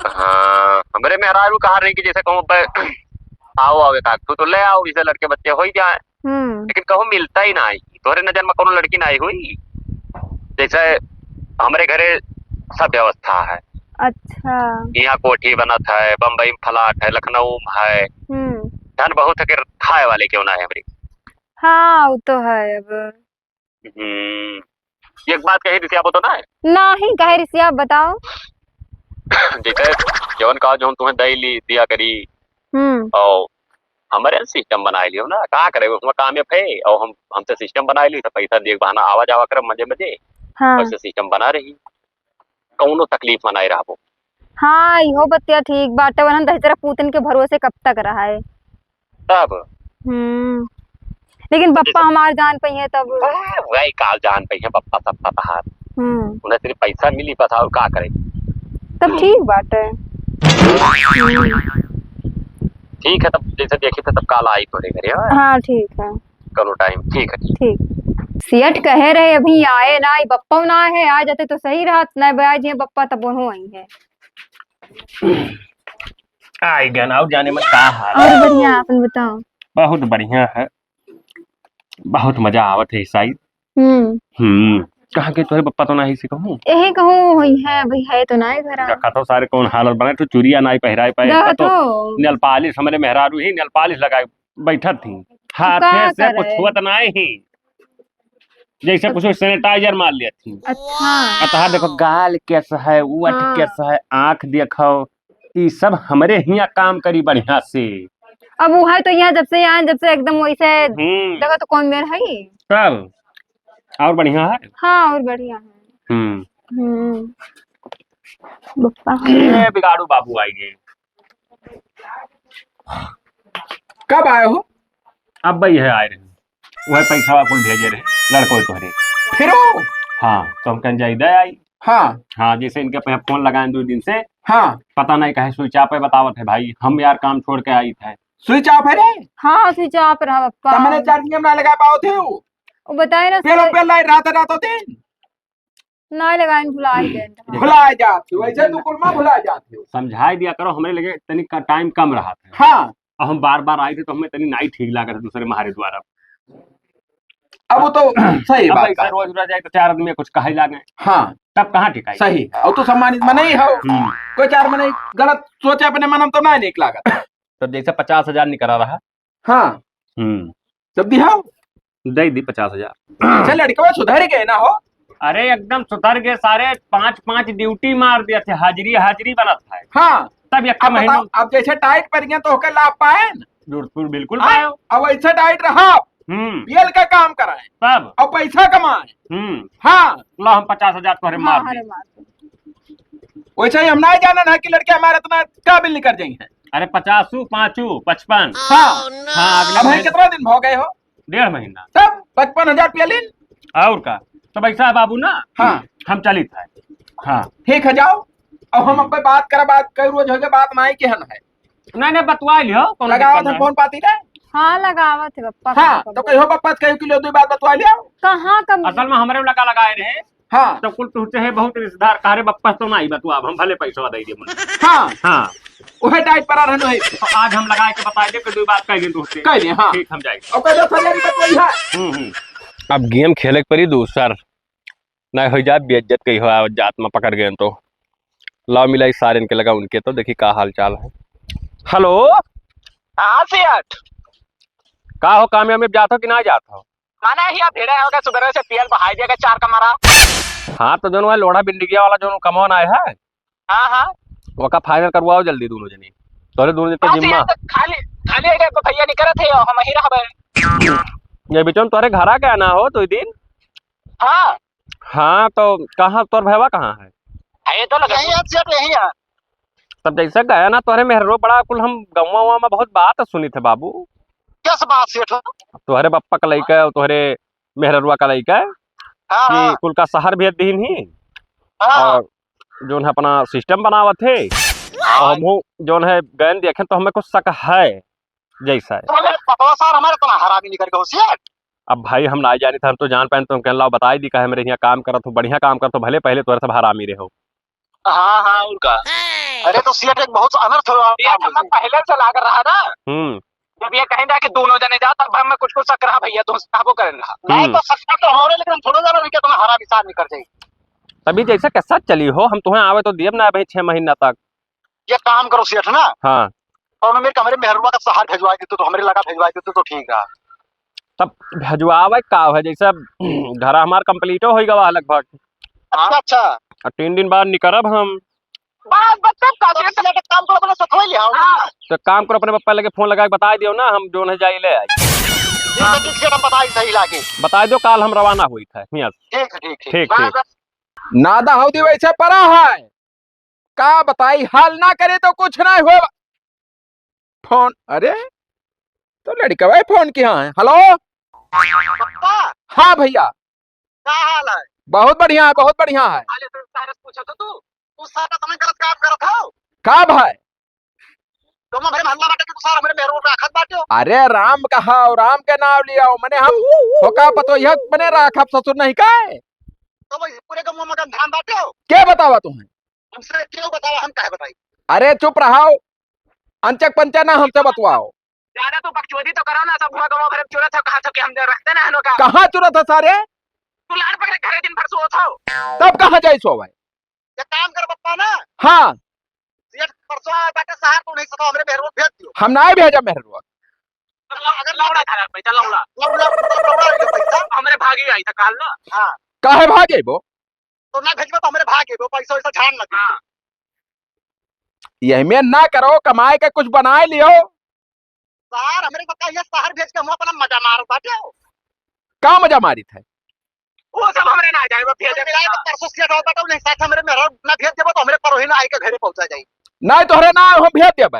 [SPEAKER 6] हाँ हमारे मेहरारू कहा रही कि जैसे कहूँ आओ आओ एक आध तो ले आओ, जैसे लड़के बच्चे हो ही जाए, लेकिन कहूँ मिलता ही ना। तोहरे नजर में कोनो लड़की ना हुई जैसे हमारे घरे सब व्यवस्था है।
[SPEAKER 2] अच्छा।
[SPEAKER 6] यहाँ कोठी बनत है, बम्बई में फ्लैट है, लखनऊ में है, धन बहुत है कि खाए वाले क्यों ना है हमारी।
[SPEAKER 2] हाँ वो तो है। अब
[SPEAKER 6] एक बात कही थी आप तो ना
[SPEAKER 2] नहीं कहे रिसी, आप बताओ।
[SPEAKER 6] जैसे जवन कहा जो तुम्हें दही ली दिया करी और हमारे सिस्टम बना लियो ना, कहा करे उसमें काम है और हमसे सिस्टम बना ली तो पैसा देख बहाना आवा जावा कर मजे मजे।
[SPEAKER 2] हाँ।
[SPEAKER 6] वैसे सिस्टम बना रही कौनो तकलीफ मनाई रहा वो।
[SPEAKER 2] हाँ इहो बतिया ठीक बाटे, वरन दहेजरा पूतन के भरोसे कब तक रहा है
[SPEAKER 6] तब।
[SPEAKER 2] लेकिन बप्पा हमार जान पई है तब।
[SPEAKER 6] वही काल जान पई है बप्पा सब पता है। उन्हें सिर्फ पैसा मिली पता और का करे
[SPEAKER 2] तब ठीक बाटे।
[SPEAKER 6] ठीक है तब जैसे देखी तो तब काल आई थोड़े घरे।
[SPEAKER 2] हाँ ठीक है
[SPEAKER 6] करो टाइम। ठीक है
[SPEAKER 2] ठीक। सियट कहे रहे अभी आए ना, बप्पा ना है, आ जाते तो सही रहा, न बयाज है बप्पा तब वो आई है।
[SPEAKER 3] आई गन और जाने में का हाल।
[SPEAKER 2] और बढ़िया अपन बताओ।
[SPEAKER 3] बहुत बढ़िया है, बहुत मजा आवत है ईसाई। कहाँ के तोरे पप्पा तो नहीं से कहूँ
[SPEAKER 2] यही कहूँ हुई है भाई, है तो ना घर
[SPEAKER 3] रखा तो सारे कौन हालत बने तो चुरिया नहीं पहराए पाए तो नेल पालिश हमारे मेहरारू ही नेल पालिश लगाए बैठत थी, हाथ से कुछ छुअत नहीं ही, जैसे कुछ सैनिटाइजर मार लिया थी।
[SPEAKER 2] अच्छा।
[SPEAKER 3] अतः देखो गाल कैसा है, वट कैसा है, आंख देखो, ये सब हमारे यहाँ काम करी बढ़िया से।
[SPEAKER 2] अब वो है तो यहाँ जब से एकदम वैसे जगह तो कौन मेर है
[SPEAKER 3] सब और बढ़िया है।
[SPEAKER 2] हाँ और बढ़िया है।
[SPEAKER 3] ये बिगाड़ू बाबू आएंगे।
[SPEAKER 4] कब आए हो?
[SPEAKER 3] अब भाई है आए रहे, वह पैसा कुल भेजे रहे लड़को तोहरे
[SPEAKER 4] फिर।
[SPEAKER 3] हाँ तो हम कहीं जाई दे आई। हाँ जैसे इनके पे फोन लगाए 2 दिन से।
[SPEAKER 4] हाँ
[SPEAKER 3] पता नहीं कहे स्विच ऑफ पे बतावत है भाई, हम यार काम छोड़ के आई थे।
[SPEAKER 4] स्विच ऑफ है रे?
[SPEAKER 2] हाँ स्विच ऑफ रहा पप्पा।
[SPEAKER 4] मैंने चार्जिंग में ना लगा पाओ थे
[SPEAKER 2] वो बताए ना
[SPEAKER 4] पे लाइट रात दिन
[SPEAKER 2] ना लगाए
[SPEAKER 4] भुला जाते वैसे तू कुलमा भुला जाते।
[SPEAKER 3] समझाई दिया करो, हमारे लगे तनिक का टाइम कम रहा था।
[SPEAKER 4] हाँ
[SPEAKER 3] और हम बार बार आए थे तो हमें तनी नहीं ठीक लगा था दूसरे महारे द्वारा।
[SPEAKER 4] अब वो तो सही बात है,
[SPEAKER 3] रोज जाए तो 4 आदमी कुछ कहे लागे।
[SPEAKER 4] हाँ
[SPEAKER 3] तब कहाँ ठिकाई
[SPEAKER 4] सही है। और तू सम्मानित में नहीं हो, कोई 4 में नहीं गलत सोचे अपने मन तो नहीं निकला।
[SPEAKER 3] तब जैसे 50,000 निकला रहा।
[SPEAKER 4] हाँ जब दिया
[SPEAKER 3] दे दी 50,000।
[SPEAKER 4] लड़के सुधर गए ना हो?
[SPEAKER 3] अरे एकदम सुधर गए सारे, 5 ड्यूटी मार दिया थे, हाजिरी बना था।
[SPEAKER 4] हाँ
[SPEAKER 3] तब एक महीना
[SPEAKER 4] अब जैसे टाइट पर गया तो होकर लाभ पाए
[SPEAKER 3] बिल्कुल पाए।
[SPEAKER 4] अब ऐसे टाइट रहा पीएल का काम कराए
[SPEAKER 3] तब
[SPEAKER 4] और पैसा कमाए। हाँ
[SPEAKER 3] लो हम 50,000 तोहरे मार
[SPEAKER 4] वैसे ही हम ना जाना ना कि लड़के हमारे इतना काबिल निकल जाए।
[SPEAKER 3] अरे 50 5 55।
[SPEAKER 4] हाँ अब कितना दिन हो गए हो?
[SPEAKER 3] 1.5 महीना।
[SPEAKER 4] तब 55,000 पीएल
[SPEAKER 3] और का तो ऐसा है बाबू ना।
[SPEAKER 4] हाँ
[SPEAKER 3] हम चली था। हाँ
[SPEAKER 4] ठीक है जाओ। अब हम अब बात करा, बात कई रोज हो गए बात नहीं केहन है।
[SPEAKER 3] नहीं बतवा लियो
[SPEAKER 4] लगावा था फोन पाती रे।
[SPEAKER 2] हाँ लगावा थे पप्पा।
[SPEAKER 4] हाँ तो कहो पप्पा कहो किलो 2 बात बतवा लिया।
[SPEAKER 2] कहाँ कब
[SPEAKER 3] असल में हमारे लगाए रहे।
[SPEAKER 4] हाँ
[SPEAKER 3] तो कुल तुझसे है बहुत रिश्तेदार कारे बप्पा तो नहीं बतवा, हम भले पैसा दे दे मुझे।
[SPEAKER 4] हाँ
[SPEAKER 3] हाँ
[SPEAKER 4] वह टाइट पर रहनो है।
[SPEAKER 3] तो आज हम लगाए के बता दे कि 2 बात कह दे तुझसे।
[SPEAKER 4] कह दे हाँ
[SPEAKER 3] ठीक हम जाएंगे।
[SPEAKER 4] और कह दो सरिया बतवाई है।
[SPEAKER 3] अब गेम खेले के परी दूसर ना हो जाए बेइज्जत कही हो जात में पकड़ गए तो लाओ मिलाई सारे इनके लगा उनके तो देखी का हाल चाल है। हेलो
[SPEAKER 5] हाँ सेठ
[SPEAKER 3] का हो, कामयाब जात हो कि ना जात हो?
[SPEAKER 5] माना ही आप भेड़ा होगा सुबह से पीएल बहाई देगा 4 का मारा।
[SPEAKER 3] हाँ तो दोनों लोढ़ा बिंडिगिया वाला जो कमौन आया है
[SPEAKER 5] हाँ
[SPEAKER 3] वो का फाइनल करवाओ जल्दी दोनों जनी, तोरे दोनों तो जिम्मा
[SPEAKER 5] खाली तो भैया नहीं करे थे हम ही रह
[SPEAKER 3] ये बिचौन तोरे घरा क्या ना हो 2 दिन।
[SPEAKER 5] हाँ
[SPEAKER 3] हाँ तो कहाँ तोर भैया कहाँ है?
[SPEAKER 5] ये तो लगा यही है।
[SPEAKER 3] तब जैसे गया ना तोहरे मेहरो बड़ा कुल हम गाँव में बहुत बात सुनी थे बाबू।
[SPEAKER 5] क्या बात सेठ?
[SPEAKER 3] तोहरे बप्पा का लइका है तोहरे मेहररुआ का लइका है कि कुल का शहर भेज दीन ही और जो है अपना सिस्टम बनावत है और हम जो है गए देखे तो हमें कुछ शक है जैसा है।
[SPEAKER 5] पपवा सार हमारे तो हरामी निकल गए सेठ।
[SPEAKER 3] अब भाई हम ना जानी था, हम तो जान पाए तो कहला बताई दी का मेरे यहाँ काम करत हो, बढ़िया काम करत हो, भले पहले तोरे सब हरामी रहे हो।
[SPEAKER 5] हाँ हाँ उनका। अरे तो सीएट एक बहुत अनर्थ हो पहले से लाग रहा ना। जब ये कहेंगे कि दोनों जने जा तब मैं कुछ शक रहा भैया तुम साबो करेंगे नहीं तो शक तो हो रहे लेकिन थोड़ा जना भी तुम्हें हरा विसार नहीं कर जाएगी।
[SPEAKER 3] तभी जैसा कैसा चली हो, हम तुम्हें आवे तो दियब ना भाई 6 महीना तक।
[SPEAKER 5] ये काम करो सेठ ना।
[SPEAKER 3] हाँ
[SPEAKER 5] और मेरे कमरे मेहरुआ का सहार भेजवा देते तो हमारे लगा भेजवा देते तो ठीक है।
[SPEAKER 3] तब भेजवावे का है जैसा घर हमार कंप्लीटो हो गवा लगभग।
[SPEAKER 5] अच्छा अच्छा
[SPEAKER 3] 3 दिन बाद निकलब हम।
[SPEAKER 5] बात बच्चे काम करो अपने सखोई ले आओ।
[SPEAKER 3] तो काम करो अपने पप्पा लगे फोन लगा के बता दियो ना, हम जो है जाई ले आई।
[SPEAKER 5] ठीक से हम बताई सही लागे
[SPEAKER 3] बता दो काल हम रवाना हुई था यहाँ से।
[SPEAKER 5] ठीक
[SPEAKER 3] ठीक
[SPEAKER 4] नादा हौदी वैसे पड़ा है का बताई, हाल ना करे तो कुछ नहीं हो। फोन, अरे तो लड़का भाई फोन किया है। हेलो हाँ भैया
[SPEAKER 5] क्या हाल है?
[SPEAKER 4] बहुत बढ़िया है, बहुत बढ़िया है।
[SPEAKER 5] अरे तो सारस पूछा तो तू सारा समय गलत काम करत हो
[SPEAKER 4] का भाई
[SPEAKER 5] तुम हमारे मोहल्ला बाटे के सारा हमारे मेहरुआ पे आखत बाटे हो।
[SPEAKER 4] अरे राम कहा राम के नाम लिया मैंने, हम हो का पतो यह बने राखब ससुर नहीं का
[SPEAKER 5] तो भाई पूरे गांव में ध्यान बाटे हो।
[SPEAKER 4] क्या बतावा तुम्हें?
[SPEAKER 5] हमसे क्यों बतावा, हम काहे बताई?
[SPEAKER 4] अरे चुप रहो, अंचक पंचा ना हमसे बतवाओ।
[SPEAKER 5] ज्यादा तो बकचोदी तो करो ना, सब गांव भर चोरा था कहा था कि हम रखते ना हनो का।
[SPEAKER 4] कहाँ चुरत है सारे?
[SPEAKER 5] तू लाड़ पकड़े घरे दिन भर सो था
[SPEAKER 4] तब कहाँ जाई सो भाई?
[SPEAKER 5] ये काम कर पप्पा ना।
[SPEAKER 4] हाँ
[SPEAKER 5] ये परसों आया बाटे सहार तो नहीं सका हमारे मेहरुआ भेज दियो।
[SPEAKER 4] हम ना भेजा मेहरुआ।
[SPEAKER 5] अगर लौड़ा था पैसा लौड़ा पैसा हमारे भागी आई था काल ना। हाँ
[SPEAKER 4] काहे भागे वो?
[SPEAKER 5] तो ना भेजबो तो हमारे भागे वो पैसा वैसा छान लगे। हाँ
[SPEAKER 4] यही में ना करो, कमाए के कुछ बनाए लियो।
[SPEAKER 5] सहार हमारे पता ये सहार भेज के हम अपना मजा मार बाटे हो।
[SPEAKER 4] का मजा मारी था?
[SPEAKER 5] वो सब हमरे ना जाए वो भेज दे परसों से हटाओ बाटे नहीं साथ हमारे मेहरुआ ना भेज देबो तो हमारे परोही ना आई के घरे पहुंचा जाई।
[SPEAKER 4] नहीं तोहरे ना हम भेज देबे।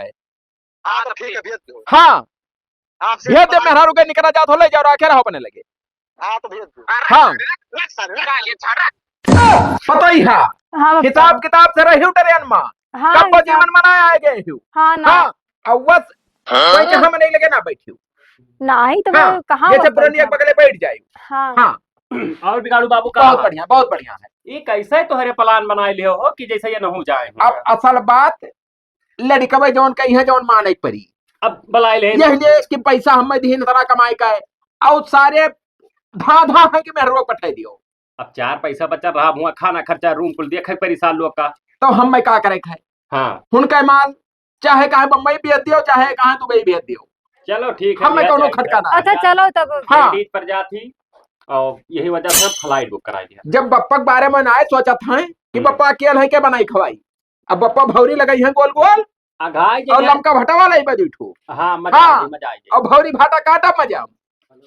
[SPEAKER 5] हाँ तो ठीक है भेज दो।
[SPEAKER 4] हाँ
[SPEAKER 5] हाँ
[SPEAKER 4] भेज दे, मेहरा रुके निकला जात हो ले जाओ राखे रहो बने लगे।
[SPEAKER 5] हाँ तो भेज दो।
[SPEAKER 4] हाँ पता ही है
[SPEAKER 2] हाँ
[SPEAKER 4] हिसाब किताब से रही ट्रेन में
[SPEAKER 2] हाँ
[SPEAKER 4] कब जीवन मनाया है गए हूँ।
[SPEAKER 2] हाँ ना
[SPEAKER 4] हाँ अवस कोई के हम नहीं लगे ना बैठी
[SPEAKER 2] नहीं तो
[SPEAKER 4] हाँ,
[SPEAKER 2] कहाँ
[SPEAKER 4] जैसे पुरानी एक बगले बैठ जाए।
[SPEAKER 2] हाँ
[SPEAKER 4] हाँ
[SPEAKER 3] और बिगाड़ू बाबू का
[SPEAKER 4] बहुत बढ़िया, बहुत बढ़िया है।
[SPEAKER 3] ये कैसे तोहरे प्लान बनाए लियो हो कि जैसे ये न जाए।
[SPEAKER 4] अब असल बात लड़का जौन कही है जौन माने परी
[SPEAKER 3] अब बुलाए ले
[SPEAKER 4] यही कि पैसा हमें दीन तरह कमाई का है और सारे धाधा है कि मेहरुआ पठाई दियो।
[SPEAKER 3] अब 4 पैसा बचा रहा हुआ, खाना खर्चा रूम कुल देखे परेशान लोग का।
[SPEAKER 4] तो हम मैं का करे है
[SPEAKER 3] हाँ
[SPEAKER 4] उनका माल चाहे कहे बम्बई बेच दियो चाहे कहे दुबई बेच दियो,
[SPEAKER 3] चलो ठीक है।
[SPEAKER 4] हमें कोनो खटका ना।
[SPEAKER 2] अच्छा चलो तब।
[SPEAKER 4] हाँ
[SPEAKER 3] पर जाती और यही वजह से फ्लाइट बुक करा दिया।
[SPEAKER 4] जब बप्पा के बारे में आए सोचा था कि बप्पा अकेल है के बनाई खवाई, अब बप्पा भौरी लगाई है गोल गोल
[SPEAKER 3] अघाई
[SPEAKER 4] और लमका भटवा लाई बजूठू।
[SPEAKER 3] हाँ मजा
[SPEAKER 4] हाँ,
[SPEAKER 3] आई, मजा आई।
[SPEAKER 4] और भौरी भाटा काटा मजा।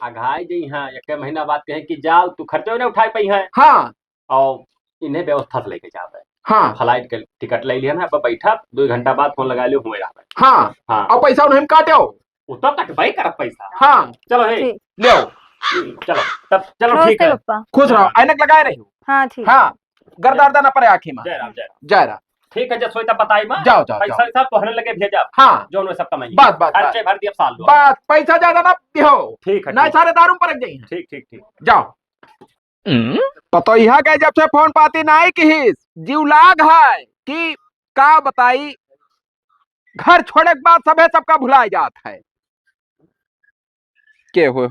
[SPEAKER 3] अघाई जी हाँ 1 महीना बाद कहे कि जाओ तू खर्चो ना उठाई पई है
[SPEAKER 4] हाँ
[SPEAKER 3] और इन्हें व्यवस्था से लेके जावे।
[SPEAKER 4] हाँ
[SPEAKER 3] फ्लाइट के टिकट ले लिया ना, अब बैठा 2 घंटा बाद फोन लगा लियो हुए जावे।
[SPEAKER 4] हाँ
[SPEAKER 3] हाँ
[SPEAKER 4] और पैसा उन्हें काटो।
[SPEAKER 3] वो तो कटवाई कर पैसा।
[SPEAKER 4] हाँ
[SPEAKER 3] चलो हे
[SPEAKER 2] ठीक।
[SPEAKER 4] ले
[SPEAKER 3] चलो तब चलो ठीक
[SPEAKER 2] नमस्ते
[SPEAKER 3] है।
[SPEAKER 2] पप्पा।
[SPEAKER 4] खुश रहो, ऐनक लगाए रही हो।
[SPEAKER 2] हाँ ठीक।
[SPEAKER 4] हाँ गर्दार्दा ना पड़े आँखी में।
[SPEAKER 3] जय राम जय राम।
[SPEAKER 4] जय राम।
[SPEAKER 3] ठीक है जब सोई तब बताई मां।
[SPEAKER 4] जाओ जाओ
[SPEAKER 3] पैसा
[SPEAKER 4] जाओ।
[SPEAKER 3] वैसा तोहने लगे भेजा।
[SPEAKER 4] हाँ
[SPEAKER 3] जो सब कमाई
[SPEAKER 4] बस बस
[SPEAKER 3] खर्चे भर दिया साल दो।
[SPEAKER 4] बस पैसा ज्यादा ना दिहो।
[SPEAKER 3] ठीक है
[SPEAKER 4] ना सारे दारू पर रख जाइए।
[SPEAKER 3] ठीक ठीक ठीक।
[SPEAKER 4] जाओ पतो यह के जब से फोन पाती नहीं की जीव लाग है कि का बताई, घर छोड़े के बाद सबे सबका भुला जात है। के हो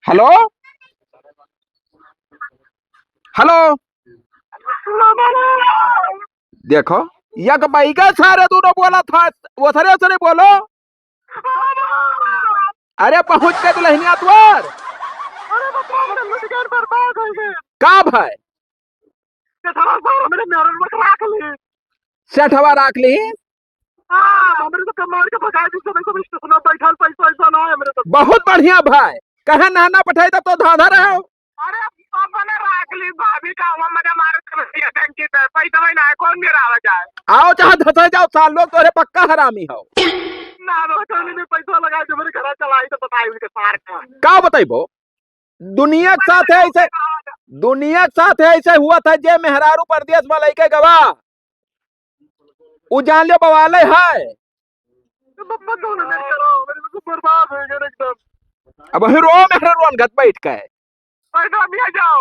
[SPEAKER 4] हेलो हेलो देखो यक बैगा सारे दोनों बोला था वो सरे सरे बोलो। अरे पहुंच के दुल्हनिया द्वार का भाई सेठवा राख ली। बहुत बढ़िया भाई कहे नहना पठाई तब तो धाधा रहे हो।
[SPEAKER 5] अरे पापा ने राख ली भाभी का हुआ मजा मारे टंकी पे पैसा में ना कौन मेरा आवा जाए।
[SPEAKER 4] आओ चाहे धसा जाओ साल लोग तोरे पक्का हरामी हो।
[SPEAKER 5] ना रोकने में पैसा लगा जो मेरे घर चलाई तो बताई उनके पार
[SPEAKER 4] का बताइबो दुनिया के साथ है ऐसे, दुनिया के साथ है ऐसे हुआ था जे मेहरारू परदेश में लेके गवा उ जान लियो बवाले है।
[SPEAKER 5] बर्बाद हो गए एकदम।
[SPEAKER 4] अब हीरो मेहरा रोन घट बैठ के
[SPEAKER 5] पैसा भेजाओ।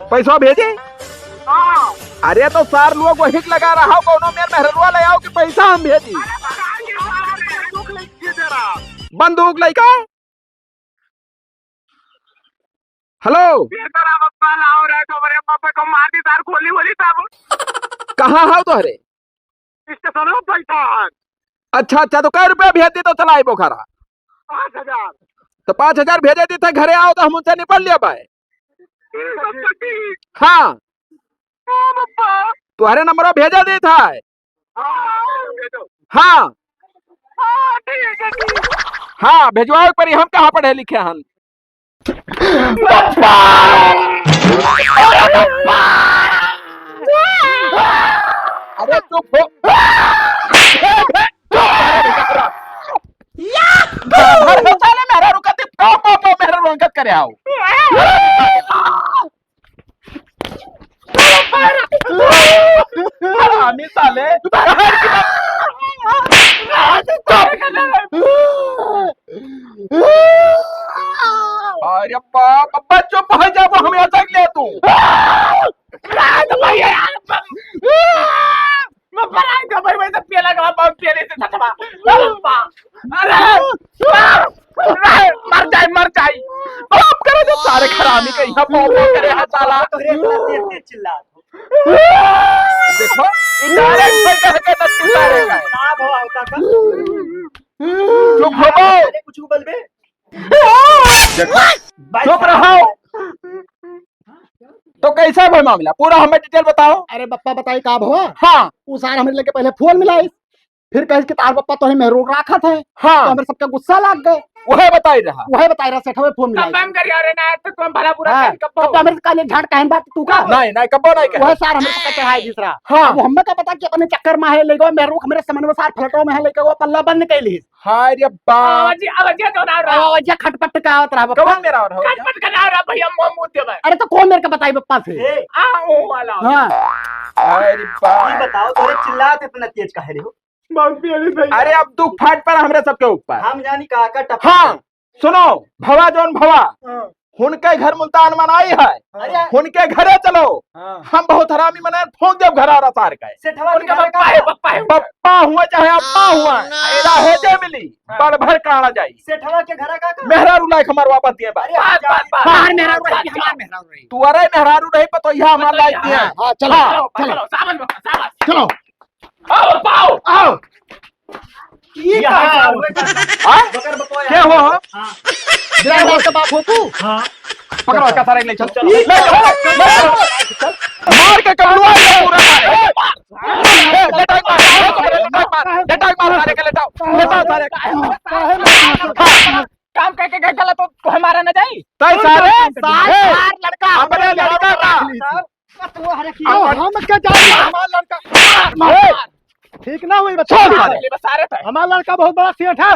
[SPEAKER 4] पैसा भेजे।
[SPEAKER 5] हाँ।
[SPEAKER 4] अरे तो सार लोग वही लगा रहा हो कोनो मेर मेहरवा ले आओ कि पैसा हम भेजी। बंदूक लेके हेलो कहाँ हो तोहरे? अच्छा अच्छा तो कै रुपया भेज दी तो चलाई बोखरा
[SPEAKER 5] 5,000।
[SPEAKER 4] तो 5,000 भेजे दी थे घरे आओ तो हम उनसे निपट लिया भाई। हाँ तुम्हारे नंबर भेजा दी था। हाँ हाँ भेजवाओ पर हम कहाँ पढ़े लिखे हम। अरे चुप हो। मेरा रुकते मेरा रुकत करे आओ। हरामी साले। अरे बाप बच्चों पहुंच जा वो हमें अटक ले तू। मर जाए बाप करे जो सारे खरामी के यहाँ पौधा करे है साला। देखो डायरेक्ट कह के नत्ती सारे का चुप हो कुछ बोलबे। चुप रहो। तो कैसा भाई मामला पूरा हमें डिटेल बताओ।
[SPEAKER 1] अरे बप्पा बताई का हुआ।
[SPEAKER 4] हाँ
[SPEAKER 1] उस साल हमें लेके पहले फोन मिलाई, फिर कहे कि तार बप्पा तो हमें रोक रखा था।
[SPEAKER 4] हाँ
[SPEAKER 1] तो हमें सबका गुस्सा लग गए।
[SPEAKER 4] वह बताई रहा
[SPEAKER 1] सेठ में फोन मिलाई।
[SPEAKER 5] तो तुम भला पूरा
[SPEAKER 1] तो हमें काले झाड़ कहन बात तू का
[SPEAKER 4] नहीं कब्बो नहीं
[SPEAKER 1] वह सार हमें पता चढ़ाई दूसरा।
[SPEAKER 4] हाँ
[SPEAKER 1] वो हमें का पता कि अपने चक्कर में है ले गो मैं रोक मेरे समन में सार फलटो में है लेके वो पल्ला बंद कैली।
[SPEAKER 4] हाय रे बाप
[SPEAKER 1] आवाज खटपट का आवत रहा बप्पा।
[SPEAKER 4] कौन मेरा और हो
[SPEAKER 5] खटपट करा रहा भैया मोमूद दे भाई।
[SPEAKER 1] अरे तो कौन मेरे को बताई बप्पा से।
[SPEAKER 5] ओ वाला
[SPEAKER 1] हाँ
[SPEAKER 4] हाय रे बाप
[SPEAKER 7] बताओ थोड़े चिल्लाते इतना तेज काहे रे हो?
[SPEAKER 5] बहुत प्यारी सही।
[SPEAKER 4] अरे अब तू फाट पर हमरे सबके ऊपर।
[SPEAKER 7] हम जानी का टप।
[SPEAKER 4] हाँ सुनो भवा जोन भवा उनके घर मुल्तान मनाई है उनके घरे चलो। हम बहुत हरामी मनाए फोंक जब घर आ रहा सार का
[SPEAKER 7] सेठवा
[SPEAKER 5] उनका पप्पा
[SPEAKER 4] हुआ चाहे अप्पा हुआ चाहे जे मिली पर भर काना जाई।
[SPEAKER 7] सेठवा के घर का
[SPEAKER 4] मेहरा रुलाई हमार वापस दिए बा।
[SPEAKER 1] बाहर मेहरा रही हमार मेहरा रही
[SPEAKER 4] तू अरे मेहरारू रही पर तो यह हमार लायक दिए।
[SPEAKER 1] हां चलो चलो
[SPEAKER 5] सावन सावन
[SPEAKER 1] चलो
[SPEAKER 5] आओ पाओ
[SPEAKER 1] आओ।
[SPEAKER 7] ये
[SPEAKER 4] हाँ?
[SPEAKER 7] बकर बकवाया
[SPEAKER 4] क्या हो
[SPEAKER 1] मेरा का बाप हो तू।
[SPEAKER 7] हां
[SPEAKER 4] पकड़ो का सारे ले चल मार के कमलवा पूरा लेटाओ मार सारे के लेटाओ सारे
[SPEAKER 5] काम करके गला तो हमारा न जाई।
[SPEAKER 4] तय सारे
[SPEAKER 1] सार लड़का
[SPEAKER 4] अपने लड़का का
[SPEAKER 1] हम क्या जान हमारा लड़का ठीक ना हुई बच्चा।
[SPEAKER 5] सारे थे
[SPEAKER 1] हमारा लड़का बहुत बड़ा सेठ है।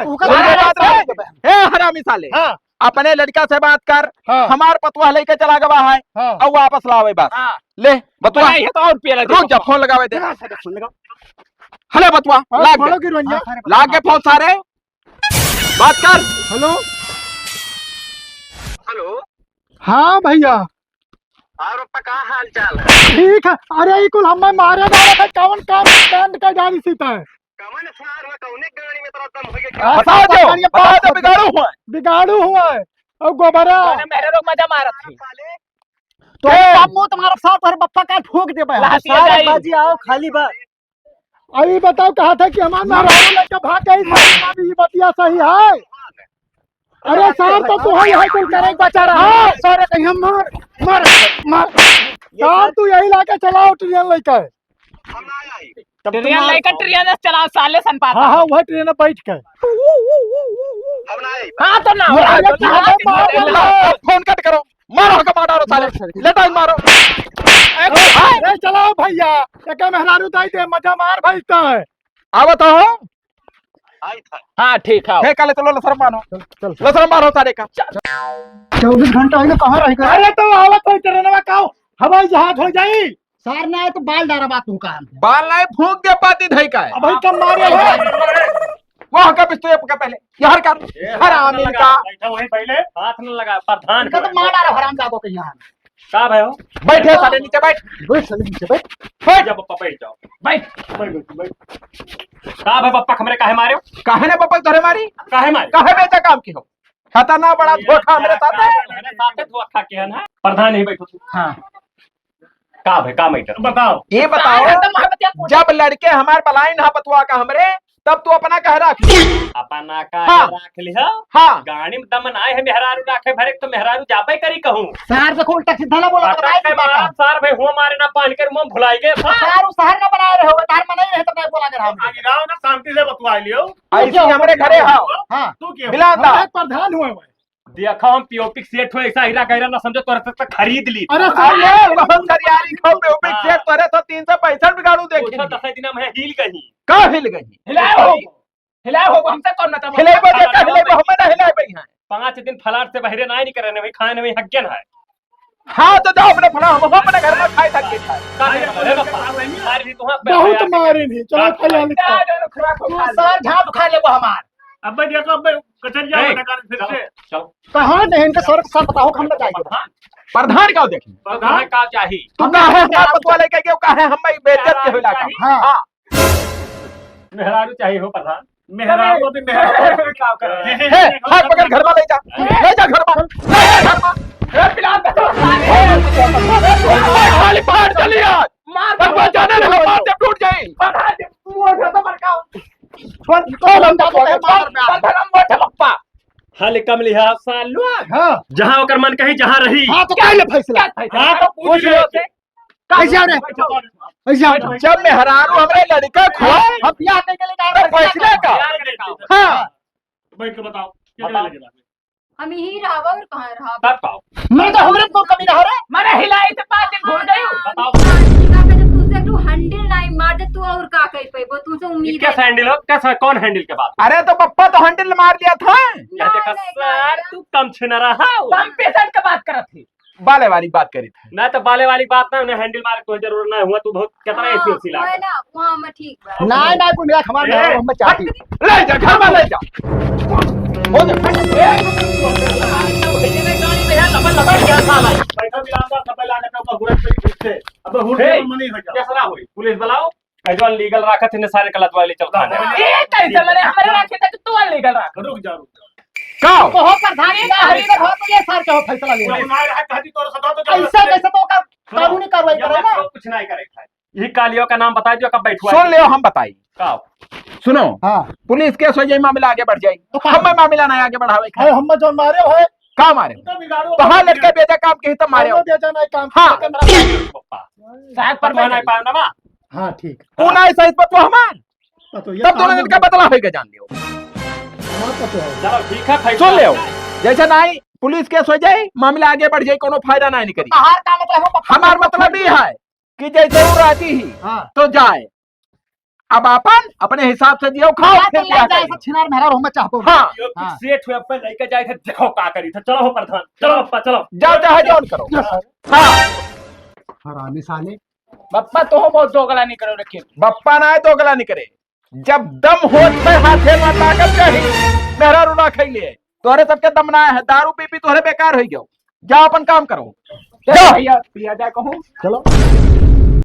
[SPEAKER 4] हरामी साले
[SPEAKER 1] हाँ
[SPEAKER 4] अपने लड़का से बात कर।
[SPEAKER 1] हाँ।
[SPEAKER 4] हमार पतुआ लेके चला गवा है
[SPEAKER 1] हाँ।
[SPEAKER 4] और वापस लावे बस। ले बतुआ
[SPEAKER 5] ये तो और पिया
[SPEAKER 4] रुक जा फोन लगावे दे। हेलो बतुआ लाग के फोन सारे बात कर।
[SPEAKER 1] हेलो
[SPEAKER 5] हेलो
[SPEAKER 1] हाँ भैया
[SPEAKER 5] और पप्पा का हाल चाल है?
[SPEAKER 1] ठीक है। अरे ये कुल हमें मारे जा रहा था कौन काम स्टैंड का जानी सीता है।
[SPEAKER 5] कमन सार है कौने गाड़ी में तेरा दम हो गया।
[SPEAKER 4] बता दो
[SPEAKER 1] बिगाड़ू हुआ है और गोबरा
[SPEAKER 5] मेरे लोग मजा मारा थी।
[SPEAKER 1] तो हम तुम्हारा साथ और बप्पा का ठोक दे भाई।
[SPEAKER 7] सारे बाजी आओ खाली बात।
[SPEAKER 1] अभी बताओ कहा था कि हमारा मेहरारू लेके भाग गई। ये बतिया सही है। अरे साहब तो तू है कोई करे बचा रहा है। सारे कहीं हम मार मार मार साहब तू यही लाके चलाओ ट्रेन लेके।
[SPEAKER 5] ट्रेन लेकर ट्रेन चला साले सन पाता।
[SPEAKER 1] हाँ हाँ वही ट्रेन में बैठ के।
[SPEAKER 5] हाँ तो ना
[SPEAKER 4] फोन कट करो मारो का मारो साले लेटा मारो।
[SPEAKER 1] अरे चलाओ भैया एक मेहरारू दाई दे मजा मार भेजता है।
[SPEAKER 4] आओ तो
[SPEAKER 5] हाँ ठीक है।
[SPEAKER 4] हे काले चलो लसर मारो सारे का।
[SPEAKER 1] 24 घंटा हो गए कहाँ रह गए। अरे तो आवत कोई ट्रेन में काओ हवाई जहाज हो जाई। सार ना है तो बाल डारा बात तू का
[SPEAKER 4] बाल नहीं फूंक दे पाती धई का
[SPEAKER 1] अब कम मारे
[SPEAKER 4] वहाँ का बिस्तु का पहले यार कर हराम इनका
[SPEAKER 3] बैठा वहीं पहले हाथ न लगा प्रधान
[SPEAKER 1] इनका तो मार डालो हराम जादो के यहाँ
[SPEAKER 3] का भाई हो
[SPEAKER 4] बैठे साले नीचे बैठ
[SPEAKER 1] बैठ साले नीचे बैठ
[SPEAKER 3] बैठ जा पप्पा बैठ जाओ बैठ का भाई पप्पा हमरे काहे मारे हो
[SPEAKER 4] काहे ने पापा तोरे मारी
[SPEAKER 3] काहे मारे
[SPEAKER 4] काहे बेटा काम की हो खतरनाक बड़ा धोखा मेरे साथ है
[SPEAKER 3] धोखा किया ना प्रधान ही बैठो
[SPEAKER 4] हाँ
[SPEAKER 3] का भाई का मैटर बताओ
[SPEAKER 4] ये बताओ जब लड़के हमारे बलाई ना बतवा का हमरे तब तू अपना कह रख
[SPEAKER 3] अपना का
[SPEAKER 4] हाँ।
[SPEAKER 3] राख लिया
[SPEAKER 4] हाँ
[SPEAKER 3] गाड़ी में दम ना है मेहरारू राखे भरे तो मेहरारू जापे करी कहूं
[SPEAKER 1] शहर से उल्टा सीधा ना बोला तो
[SPEAKER 3] के बाद सार भाई हुआ मारे ना पान कर मुंह भुलाई गए
[SPEAKER 1] शहर ना बना रहे हो तार में नहीं रहे तो नहीं बोला कर हम
[SPEAKER 3] आगे गाओ ना शांति से बतवा लियो
[SPEAKER 4] ऐसे हमरे घरे आओ
[SPEAKER 1] हां
[SPEAKER 3] तू के
[SPEAKER 4] बिलादा
[SPEAKER 1] प्रधान हुआ मैं
[SPEAKER 3] देखा हम पीओपी सेट हो ऐसा हीरा कहरा ना समझो तोरे तक खरीद ली
[SPEAKER 1] अरे
[SPEAKER 4] अरे बहुत सरियारी खो पे ऊपर से तोरे तो 365 बिगाड़ू देखी
[SPEAKER 3] 10 दिन में हिल गई
[SPEAKER 4] का हिल गई
[SPEAKER 3] हिलाओ हिलाओ हमसे कौन ना
[SPEAKER 4] हिलेबो जे का हिलेबो हम ना हिलाए पे हैं
[SPEAKER 3] 5 दिन फलाट से बहरे ना नहीं करे भाई खाने में हग्गन है
[SPEAKER 4] हां तो जाओ अपने फला हम अपने घर में खाए तक के खाए
[SPEAKER 3] मार भी तू
[SPEAKER 1] बहुत मारे नहीं चलो खाया लिखा तू सर झाप खा लेबो हमार
[SPEAKER 3] अब देखो अब कचरिया बना फिर से चल
[SPEAKER 1] कहां नहीं इनका सर सर बताओ हम ना जाएंगे
[SPEAKER 4] प्रधान का देखी
[SPEAKER 3] प्रधान का चाहिए
[SPEAKER 4] तू का है क्या पतवा लेके के का है हम बेइज्जत के होला का हां
[SPEAKER 3] मेहरारू चाहिए हो प्रधान मेहरारू अभी मेहरारू काम कर रहे हैं
[SPEAKER 4] है हाथ पकड़ घर में ले जा घर में ए पिला खाली बाहर चली आज मार भगवान जाने लगा मार दे टूट जाए
[SPEAKER 1] तू उठा तो मरकाओ छोड़ तो हम जाते हैं मार
[SPEAKER 4] पप्पा
[SPEAKER 3] हल कम लिहा सालू
[SPEAKER 1] हां
[SPEAKER 3] जहां ओकर मन कहीं जहां रही
[SPEAKER 1] हां तो काहे ले फैसला
[SPEAKER 3] हां तो पूछ लियो से
[SPEAKER 1] कैसे आ रे ऐसे आ
[SPEAKER 4] जब मैं हरारू हमरे लड़का खो
[SPEAKER 1] हम बियाह के लिए
[SPEAKER 4] तो फैसले का हां
[SPEAKER 3] बैठ के बताओ क्या लगेगा
[SPEAKER 2] हम यही रहा और कहाँ रहा
[SPEAKER 3] तब पाओ
[SPEAKER 1] मैं तो हमरे को कमी ना हो रे
[SPEAKER 7] मैंने हिलाई तो 5 दिन भूल गई
[SPEAKER 3] बताओ
[SPEAKER 2] जब तुझसे तू हैंडल नहीं मार दे तू और का कह पे वो तुझसे उम्मीद
[SPEAKER 3] क्या हैंडल हो कैसा कौन हैंडल के बात
[SPEAKER 4] अरे तो पप्पा तो हैंडल मार लिया था
[SPEAKER 3] क्या देखा सर तू कम छिन रहा
[SPEAKER 7] हम पेशेंट का बात करत थी
[SPEAKER 4] बाले वाली बात करी थी
[SPEAKER 3] ना तो बाले वाली बात ना उन्हें हैंडल मार कोई जरूर ना हुआ तू बहुत कितना ऐसी ऐसी
[SPEAKER 2] है
[SPEAKER 3] लाग
[SPEAKER 2] ना वहाँ मैं ठीक बा
[SPEAKER 1] नहीं नहीं कोई मेरा खबर नहीं हम चाहती
[SPEAKER 4] ले जा घर में ले जा हो जा
[SPEAKER 3] पुलिस बुलाओ कैजुअल लीगल रखा थे सारे गलत वाले चलता है
[SPEAKER 7] मैंने हमारे रखे तक तू लीगल रख
[SPEAKER 3] रुक जा
[SPEAKER 4] का
[SPEAKER 1] तो हो प्रधान का हरी का हो तो ये सर के हो फैसला ले ऐसा कैसे तो का कानूनी कार्रवाई करे ना
[SPEAKER 3] कुछ नहीं करेगा यही कालियों का नाम बता दियो कब बैठुआ
[SPEAKER 4] सुन लियो हम बताई
[SPEAKER 3] का
[SPEAKER 4] सुनो
[SPEAKER 1] हां
[SPEAKER 4] पुलिस केस हो जाए मामला आगे बढ़ जाए
[SPEAKER 1] तो
[SPEAKER 4] हम मामला नहीं आगे बढ़ावे
[SPEAKER 1] है हम जो मारे हो
[SPEAKER 4] का मारे तो हाँ लड़के बेटा काम के तो मारे हो
[SPEAKER 1] दे जाना काम
[SPEAKER 4] हाँ।
[SPEAKER 3] साहब पर मैं नहीं पाऊं ना
[SPEAKER 1] हां ठीक
[SPEAKER 4] कौन है सही पर तो हमार
[SPEAKER 1] तो ये
[SPEAKER 4] तब दोनों दिन का बदला होगा जान लियो
[SPEAKER 3] चलो ठीक है फैसला
[SPEAKER 4] सुन लियो जैसे नहीं पुलिस केस हो जाए मामला आगे बढ़ जाए कोनो फायदा नहीं करी
[SPEAKER 1] बाहर का मतलब हो
[SPEAKER 4] हमार मतलब ये है कि जैसे वो रहती ही
[SPEAKER 1] हां
[SPEAKER 4] तो जाए अब अपन अपने हिसाब से जियो खाओ फिर क्या
[SPEAKER 1] जाए
[SPEAKER 4] करें।
[SPEAKER 1] छिनार मेहरा हम चाहतो
[SPEAKER 4] हाँ
[SPEAKER 1] हाँ।
[SPEAKER 3] सेठ हुए अपन लेके जाए थे देखो का करी था चलो हो प्रधान चलो पप्पा चलो
[SPEAKER 4] जाओ चाहे जौन करो हाँ
[SPEAKER 1] हरामी साले
[SPEAKER 7] बप्पा तो बहुत दोगला नहीं करो रखे
[SPEAKER 4] बप्पा ना है तो गला नहीं करे जब दम हो पे हाथे में ताकत चाहिए मेहरा रुना खाई ले तोरे सबके दम ना है दारू पी पी तोरे बेकार हो गयो जाओ अपन काम करो जाओ
[SPEAKER 7] भैया पिया जा कहूं
[SPEAKER 1] चलो